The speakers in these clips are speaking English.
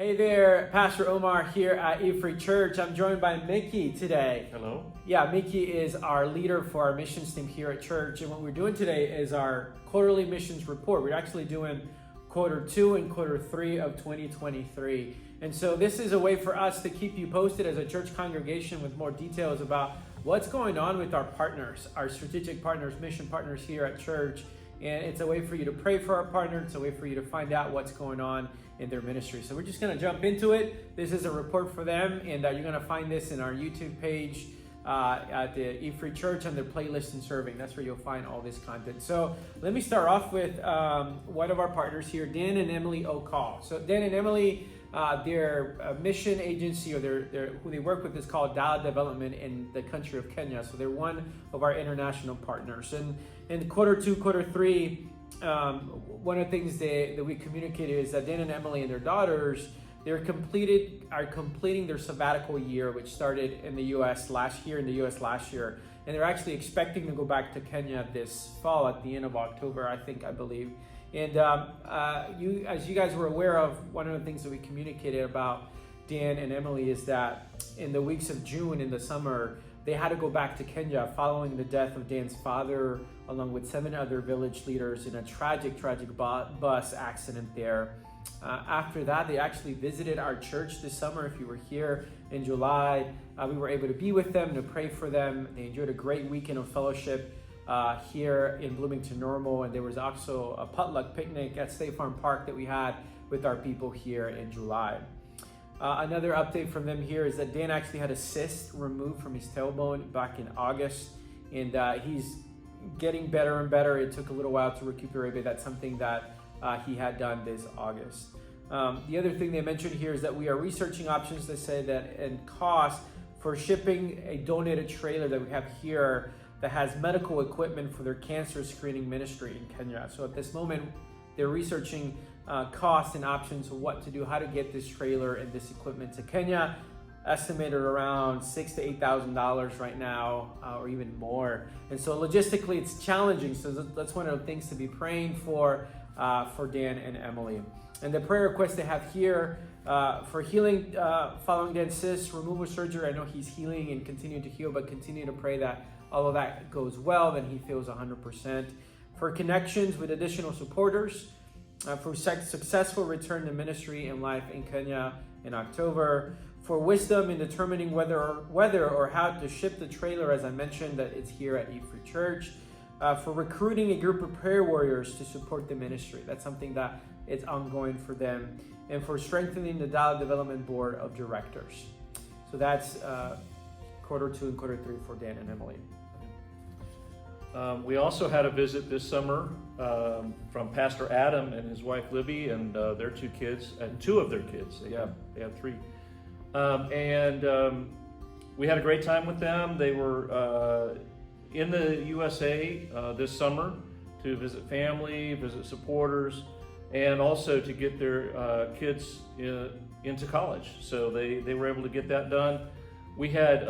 Hey there, Pastor Omar here at E-Free Church. I'm joined by Mickey today. Hello. Yeah, Mickey is our leader for our missions team here at church. And what we're doing today is our quarterly missions report. We're actually doing quarter 2 and quarter 3 of 2023. And so this is a way for us to keep you posted as a church congregation with more details about what's going on with our partners, our strategic partners, mission partners here at church. And it's a way for you to pray for our partner. It's a way for you to find out what's going on in their ministry. So we're just going to jump into it. This is a report for them, and you're going to find this in our YouTube page at the E-Free Church under playlist and serving. That's where you'll find all this content. So let me start off with one of our partners here, Dan and Emily O'Call. So Dan and Emily, their mission agency, or their who they work with, is called Dala Development in the country of Kenya. So they're one of our international partners. And in quarter 2, quarter 3, one of the things that we communicated is that Dan and Emily and their daughters, are completing their sabbatical year, which started in the U.S. last year, and they're actually expecting to go back to Kenya this fall at the end of October, I believe. And as you guys were aware of, one of the things that we communicated about Dan and Emily is that in the weeks of June in the summer, they had to go back to Kenya following the death of Dan's father, along with 7 other village leaders in a tragic bus accident there. After that, they actually visited our church this summer. If you were here in July, we were able to be with them, to pray for them. They enjoyed a great weekend of fellowship here in Bloomington Normal, and there was also a potluck picnic at State Farm Park that we had with our people here in July. Another update from them here is that Dan actually had a cyst removed from his tailbone back in August, and he's getting better and better. It took a little while to recuperate, but that's something that he had done this August. The other thing they mentioned here is that we are researching options that say that and cost for shipping a donated trailer that we have here that has medical equipment for their cancer screening ministry in Kenya. So at this moment, they're researching costs and options of what to do, how to get this trailer and this equipment to Kenya, estimated around $6,000 to $8,000 right now, or even more. And so logistically, it's challenging. So that's one of the things to be praying for Dan and Emily. And the prayer request they have here for healing following Dan's cyst removal surgery. I know he's healing and continuing to heal, but continue to pray that all of that goes well, then he feels 100%. For connections with additional supporters, for successful return to ministry and life in Kenya in October, for wisdom in determining whether or how to ship the trailer, as I mentioned, that it's here at E-Free Church, for recruiting a group of prayer warriors to support the ministry. That's something that is ongoing for them, and for strengthening the Dala Development Board of Directors. So that's quarter 2 and quarter 3 for Dan and Emily. We also had a visit this summer from Pastor Adam and his wife Libby and their 2 kids, and 2 of their kids. They have 3. We had a great time with them. They were in the USA this summer to visit family, visit supporters, and also to get their kids into college. So they were able to get that done. We had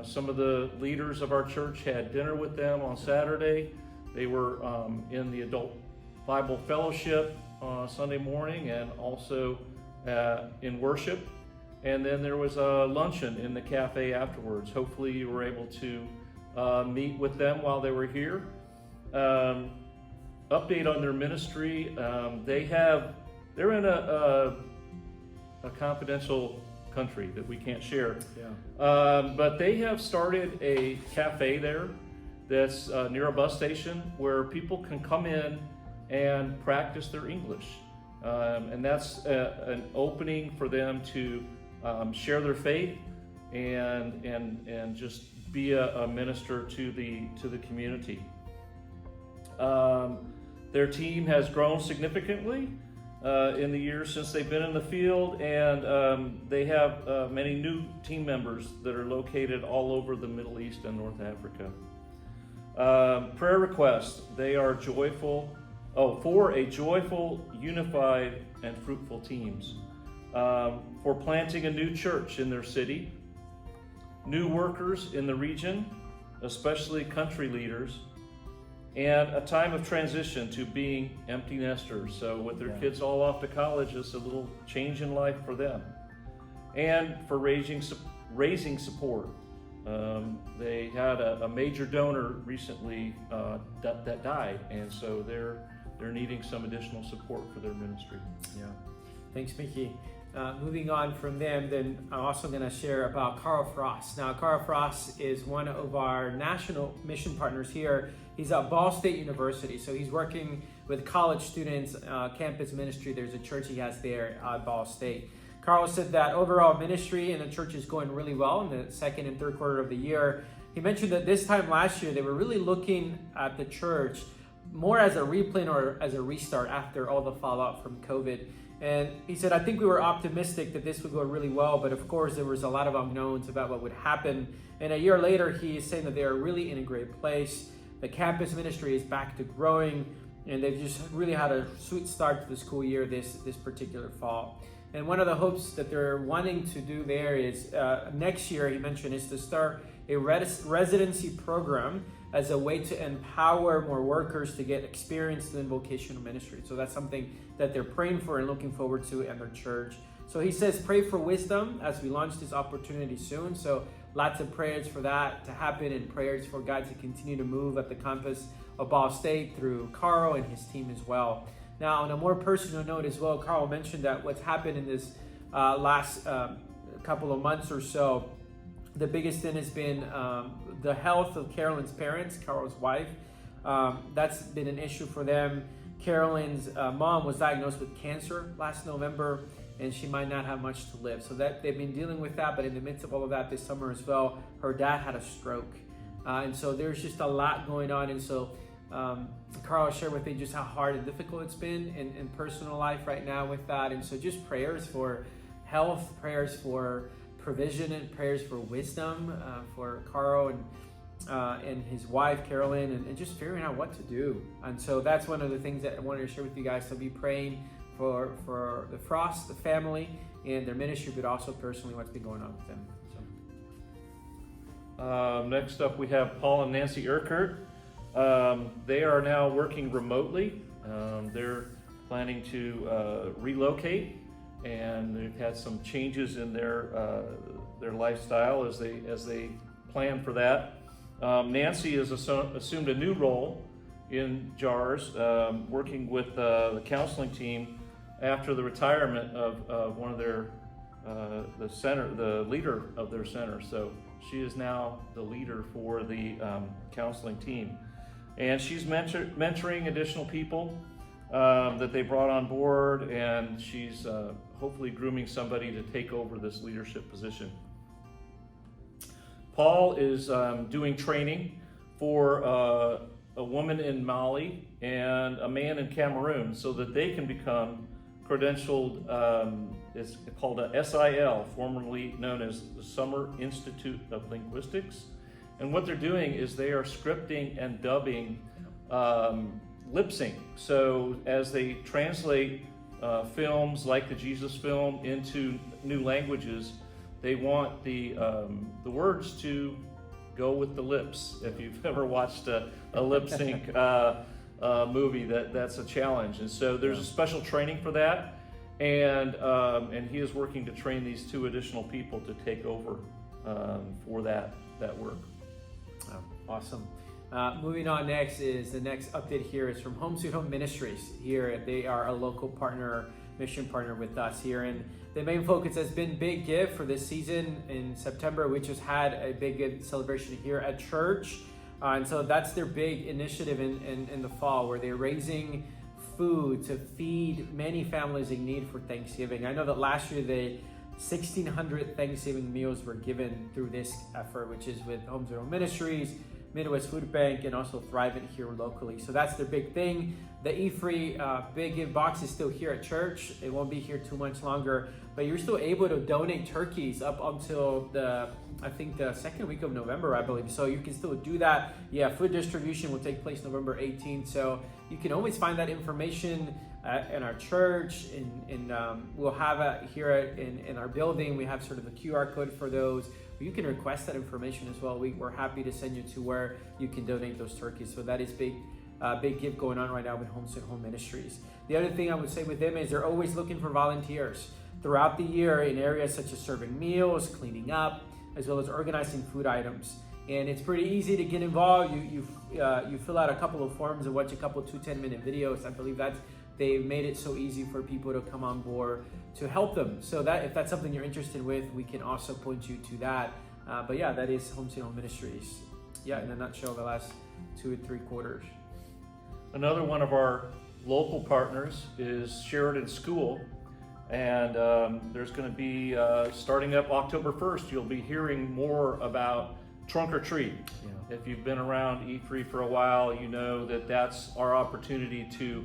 some of the leaders of our church had dinner with them on Saturday. They were in the Adult Bible Fellowship Sunday morning, and also in worship. And then there was a luncheon in the cafe afterwards. Hopefully you were able to meet with them while they were here. Update on their ministry. They're in a confidential country that we can't share. But they have started a cafe there that's near a bus station where people can come in and practice their English. And that's an opening for them to share their faith and just be a minister to the community. Their team has grown significantly in the years since they've been in the field, and they have many new team members that are located all over the Middle East and North Africa. Prayer requests. They are joyful. For a joyful, unified, and fruitful teams. For planting a new church in their city. New workers in the region, especially country leaders. and a time of transition to being empty nesters. So with their kids all off to college, it's a little change in life for them. And for raising support. They had a major donor recently that died, and so they're needing some additional support for their ministry. Yeah, thanks, Mickey. Moving on from them, then I'm also going to share about Carl Frost. Now, Carl Frost is one of our national mission partners here. He's at Ball State University, so he's working with college students, campus ministry. There's a church he has there at Ball State. Carl said that overall ministry in the church is going really well in the second and third quarter of the year. He mentioned that this time last year, they were really looking at the church more as a replan or as a restart after all the fallout from COVID. And he said, I think we were optimistic that this would go really well, but of course there was a lot of unknowns about what would happen. And a year later, he is saying that they are really in a great place. The campus ministry is back to growing, and they've just really had a sweet start to the school year this particular fall. And one of the hopes that they're wanting to do there is next year, he mentioned, is to start a residency program as a way to empower more workers to get experience in vocational ministry. So that's something that they're praying for and looking forward to in their church. So he says, pray for wisdom as we launch this opportunity soon. So lots of prayers for that to happen and prayers for God to continue to move at the campus of Ball State through Carl and his team as well. Now, on a more personal note as well, Carl mentioned that what's happened in this last couple of months or so, the biggest thing has been the health of Carolyn's parents, Carl's wife. That's been an issue for them. Carolyn's mom was diagnosed with cancer last November, and she might not have much to live. So that they've been dealing with that, but in the midst of all of that this summer as well, her dad had a stroke. And so there's just a lot going on. And so Carl shared with me just how hard and difficult it's been in personal life right now with that. And so just prayers for health, prayers for provision, and prayers for wisdom for Carl and his wife, Carolyn, and just figuring out what to do. And so that's one of the things that I wanted to share with you guys. So be praying for the Frost, the family, and their ministry, but also personally what's been going on with them. So. Next up, we have Paul and Nancy Urquhart. They are now working remotely. They're planning to relocate, and they've had some changes in their lifestyle as they plan for that. Nancy has assumed a new role in JARS, working with the counseling team after the retirement of one of their the leader of their center. So she is now the leader for the counseling team. And she's mentoring additional people that they brought on board, and she's hopefully grooming somebody to take over this leadership position. Paul is doing training for a woman in Mali and a man in Cameroon so that they can become credentialed, it's called a SIL, formerly known as the Summer Institute of Linguistics. And what they're doing is they are scripting and dubbing lip sync. So as they translate films like the Jesus film into new languages, they want the words to go with the lips. If you've ever watched a lip sync movie, that's a challenge. And so there's a special training for that, and he is working to train these two additional people to take over for that work. Oh, awesome. Moving on next is the next update here is from Home Sweet Home Ministries. Here they are a local partner, mission partner with us here, and the main focus has been Big Give for this season. In September, we just had a Big Give celebration here at church, and so that's their big initiative in the fall, where they're raising food to feed many families in need for Thanksgiving. I know that last year 1,600 Thanksgiving meals were given through this effort, which is with Home Sweet Home Ministries, Midwest Food Bank, and also Thrivent here locally. So that's their big thing. The E-Free Big Give box is still here at church. It won't be here too much longer, but you're still able to donate turkeys up until the second week of November, I believe. So you can still do that. Yeah, food distribution will take place November 18th. So you can always find that information in our church, and we'll have it here in our building. We have sort of a QR code for those. You can request that information as well. We're happy to send you to where you can donate those turkeys. So that is big big gift going on right now with Home Sweet Home Ministries. The other thing I would say with them is they're always looking for volunteers throughout the year in areas such as serving meals, cleaning up, as well as organizing food items. And it's pretty easy to get involved. You fill out a couple of forms and watch a couple of 2 10-minute videos. I believe they've made it so easy for people to come on board to help them. So that if that's something you're interested with, we can also point you to that. But yeah, that is Home Sweet Home Ministries. Yeah, in a nutshell, the last 2 or 3 quarters. Another one of our local partners is Sheridan School. And there's going to be, starting up October 1st, you'll be hearing more about Trunk or Treat. Yeah. If you've been around E3 for a while, you know that that's our opportunity to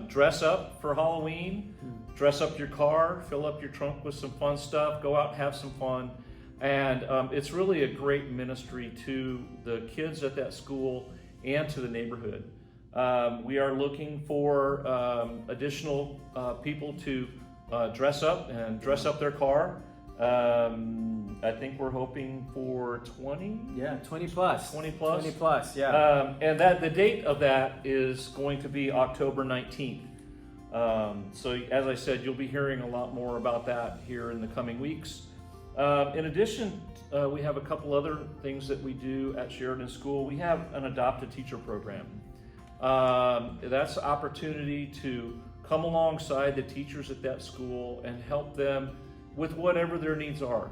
dress up for Halloween, dress up your car, fill up your trunk with some fun stuff, go out and have some fun. And it's really a great ministry to the kids at that school and to the neighborhood. We are looking for additional people to dress up their car. I think we're hoping for 20. Yeah, 20 plus. 20 plus. 20 plus, yeah. And that the date of that is going to be October 19th. So as I said, you'll be hearing a lot more about that here in the coming weeks. In addition, we have a couple other things that we do at Sheridan School. We have an adopted teacher program. That's an opportunity to come alongside the teachers at that school and help them with whatever their needs are.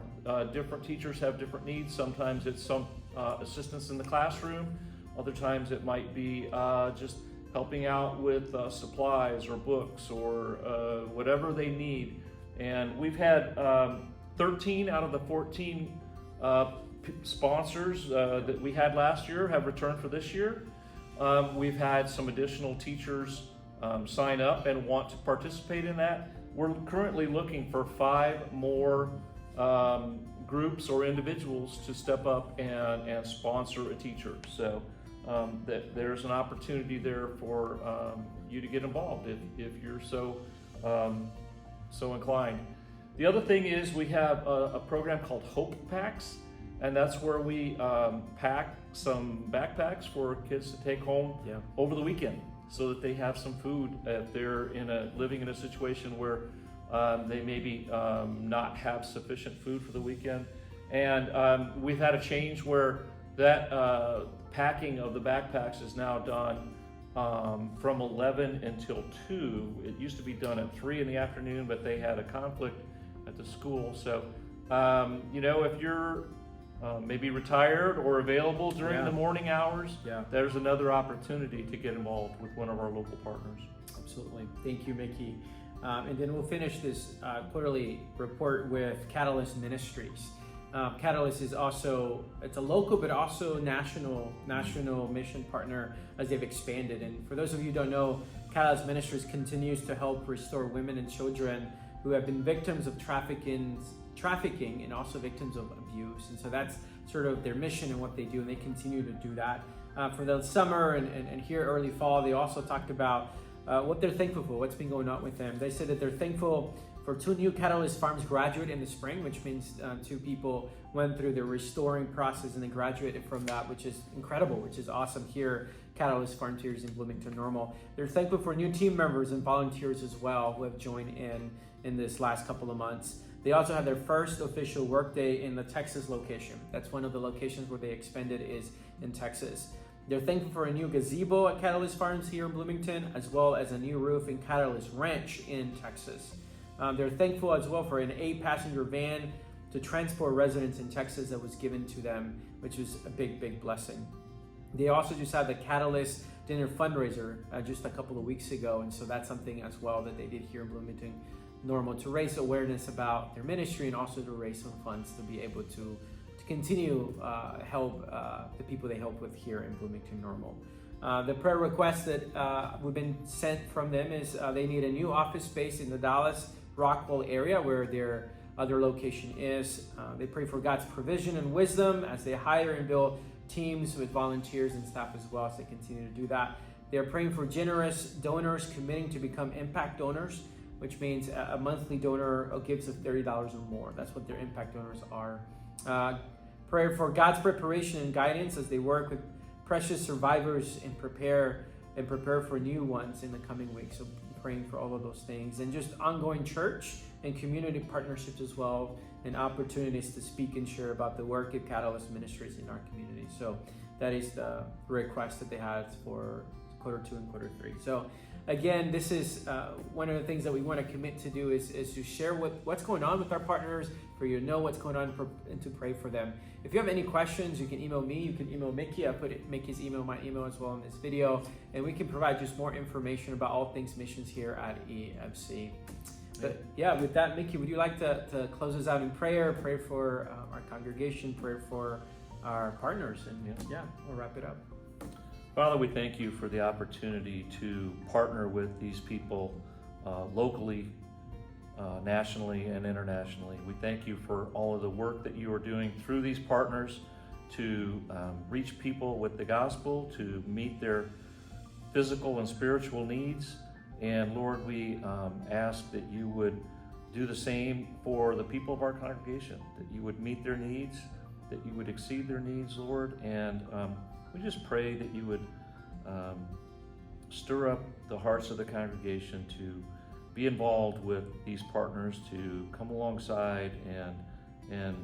Different teachers have different needs. Sometimes it's some assistance in the classroom. Other times it might be just helping out with supplies or books or whatever they need. And we've had 13 out of the 14 sponsors that we had last year have returned for this year. We've had some additional teachers sign up and want to participate in that. We're currently looking for 5 more groups or individuals to step up and sponsor a teacher. So there's an opportunity there for you to get involved if you're so inclined. The other thing is we have a program called Hope Packs, and that's where we pack some backpacks for kids to take home over the weekend, so that they have some food if they're living in a situation where they maybe not have sufficient food for the weekend. And we've had a change where that packing of the backpacks is now done from 11 until 2. It used to be done at 3 in the afternoon, but they had a conflict at the school. So, if you're maybe retired or available during the morning hours, there's another opportunity to get involved with one of our local partners. Absolutely. Thank you, Mickey. And then we'll finish this quarterly report with Catalyst Ministries. Catalyst is also, it's a local but also national mission partner as they've expanded. And for those of you who don't know, Catalyst Ministries continues to help restore women and children who have been victims of trafficking and also victims of abuse. And so that's sort of their mission and what they do, and they continue to do that. For the summer and here early fall, they also talked about what they're thankful for, what's been going on with them. They said that they're thankful for 2 new Catalyst Farms graduate in the spring, which means 2 people went through the restoring process and then graduated from that, which is incredible, which is awesome here, Catalyst Farms here in Bloomington Normal. They're thankful for new team members and volunteers as well who have joined in this last couple of months. They also had their first official workday in the Texas location. That's one of the locations where they expanded is in Texas. They're thankful for a new gazebo at Catalyst Farms here in Bloomington, as well as a new roof in Catalyst Ranch in Texas. They're thankful as well for an 8-passenger van to transport residents in Texas that was given to them, which was a big, big blessing. They also just had the Catalyst Dinner fundraiser just a couple of weeks ago, and so that's something as well that they did here in Bloomington Normal to raise awareness about their ministry and also to raise some funds to be able to continue help the people they help with here in Bloomington Normal. The prayer request that we've been sent from them is they need a new office space in the Dallas Rockwell area where their other location is. They pray for God's provision and wisdom as they hire and build teams with volunteers and staff as well as they continue to do that. They're praying for generous donors committing to become impact donors, which means a monthly donor gives of $30 or more. That's what their impact donors are. Prayer for God's preparation and guidance as they work with precious survivors and prepare and prepare for new ones in the coming weeks. So praying for all of those things, and just ongoing church and community partnerships as well, and opportunities to speak and share about the work of Catalyst Ministries in our community. So that is the request that they had for quarter 2 and quarter 3. So again, this is one of the things that we want to commit to do is to share what's going on with our partners, for you to know what's going on and to pray for them. If you have any questions, you can email me, you can email Mickey. I put Mickey's email, my email as well in this video, and we can provide just more information about all things missions here at EFC. But yeah, with that, Mickey, would you like to close us out in prayer, pray for our congregation, pray for our partners, and yeah, we'll wrap it up. Father, we thank you for the opportunity to partner with these people locally, nationally, and internationally. We thank you for all of the work that you are doing through these partners to reach people with the gospel, to meet their physical and spiritual needs. And Lord, we ask that you would do the same for the people of our congregation, that you would meet their needs, that you would exceed their needs, Lord. And we just pray that you would stir up the hearts of the congregation to be involved with these partners, to come alongside and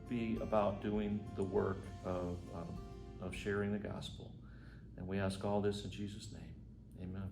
be about doing the work of sharing the gospel. And we ask all this in Jesus' name. Amen.